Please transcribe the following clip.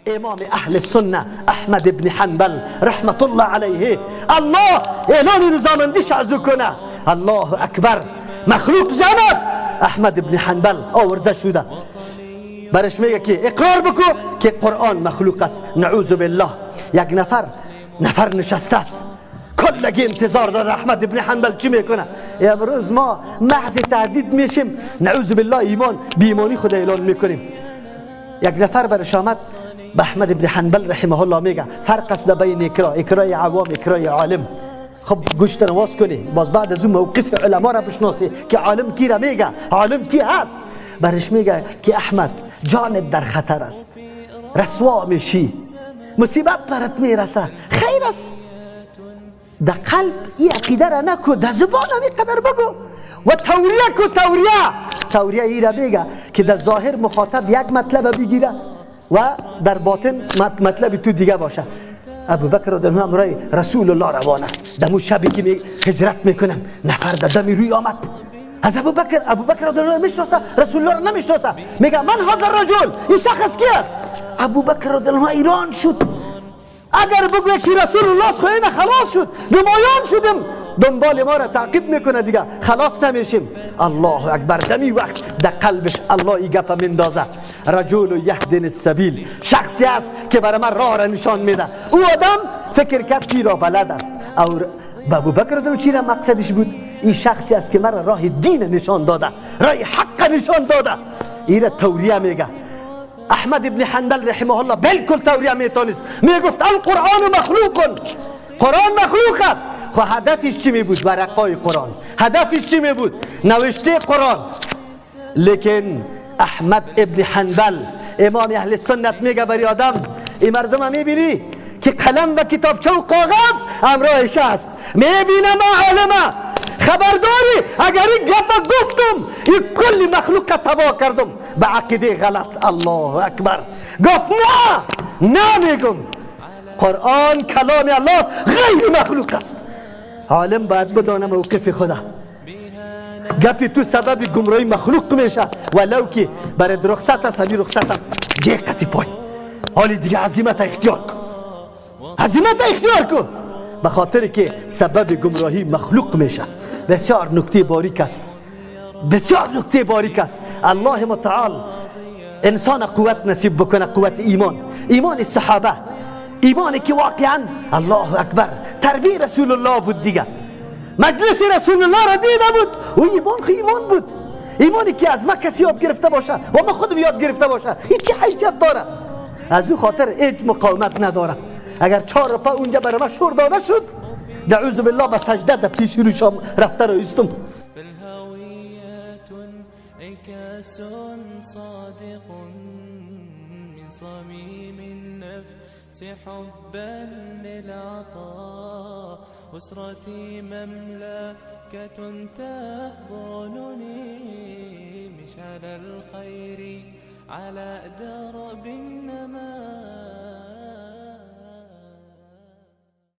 امام اهل السنه احمد بن حنبل رحمت الله علیه الله اعلان رضامندیش از او کنه. الله اکبر. مخلوق جمع است. احمد بن حنبل آورده شده برش میگه که اقرار بکو که قرآن مخلوق است. نعوذ بالله. یک نفر نشسته است کلگی انتظار داره احمد ابن حنبل چی میکنه. امروز ما محض تهدید میشیم نعوذ بالله ایمان بیمانی خود اعلان میکنیم. یک نفر برش آمد به احمد ابن حنبل رحمه الله میگه فرق است بین اکرای عوام اکرای عالم. خب گوشت نواز کنی باز بعد از اون موقف علما را بشناسی که عالم کی را میگه عالم کی هست. برش میگه که احمد جانت در خطر است رسوا میشی مصیبت برات میرسه خیر است در قلب این عقیده را نکو در زبان هم اینقدر بگو و توریه کو توریه ای را میگه که در ظاهر مخاطب یک مطلب بگیره و در باطن مطلب تو دیگه باشه. ابو بکر رضی الله عنه امرای رسول الله روان است. دمو شبی که هجرت میکنن نفر در دمی روی آمد از ابو بکر رضی الله عنه میشناسه رسول الله را نمیشناسه. میگه من هذا الرجل این شخص کی است. ابو بکر رضی الله عنه ایران شد. اگر بگوی که رسول الله خواهیم خلاص شد نمایان شدیم دنبال ما را تعقیب میکنه دیگه خلاص نمیشیم. الله اکبر. دمی وقت در قلبش الله ای گپ مندازه رجل یهدن السبیل شخصی است که برای من راه را نشان میده. او آدم فکر کرد که راه بلد است. او ابو بکر رضی چی را مقصدش بود این شخصی است که مرا راه دین نشان داده راه حق نشان داده. این را توریه میگه. احمد ابن حنبل رحمه الله بالکل توریه میتونست میگفت القرآن مخلوق قرآن مخلوق است. خب هدفش چی می بود؟ ورقای قرآن. هدفش چی می بود؟ نوشته قرآن. لیکن احمد ابن حنبل امام اهل سنت میگه بری آدم این مردم هم میبینی که قلم و کتابچه و کاغذ همراهش است میبینم عالمه خبرداری اگر این گفت گفتم این کلی مخلوق تباه کردم به عقیده غلط. الله اکبر. گفت نه میگم قرآن کلام الله است غیر مخلوق است. عالم باید بدانه موقف خدا. گپی تو سبب گمراهی مخلوق میشه ولو که برای رخصت است همین رخصت هم دقتی پای حالی دیگه عزیمت اختیار کن عزیمت اختیار کن به خاطر که سبب گمراهی مخلوق میشه. بسیار نکته باریک است بسیار نکته باریک است. الله متعال انسان قوت نصیب بکنه قوت ایمان صحابه ایمانی که واقعا الله اکبر تربیه رسول الله بود دیگه مجلس رسول الله را دیده بود و ایمان بود ایمانی که از ما کسی یاد گرفته باشه و ما خودم یاد گرفته باشه این چه حیثیت داره. از او خاطر هیچ مقاومت نداره. اگر 4 روپا اونجا برای ما شور داده شد نعوذ بالله به سجده در پیش روشم رفته رو ایستم. عكاس صادق من صميم النفس حبا للعطاء أسرتي مملكة تحضنني مشعل الخير على درب النما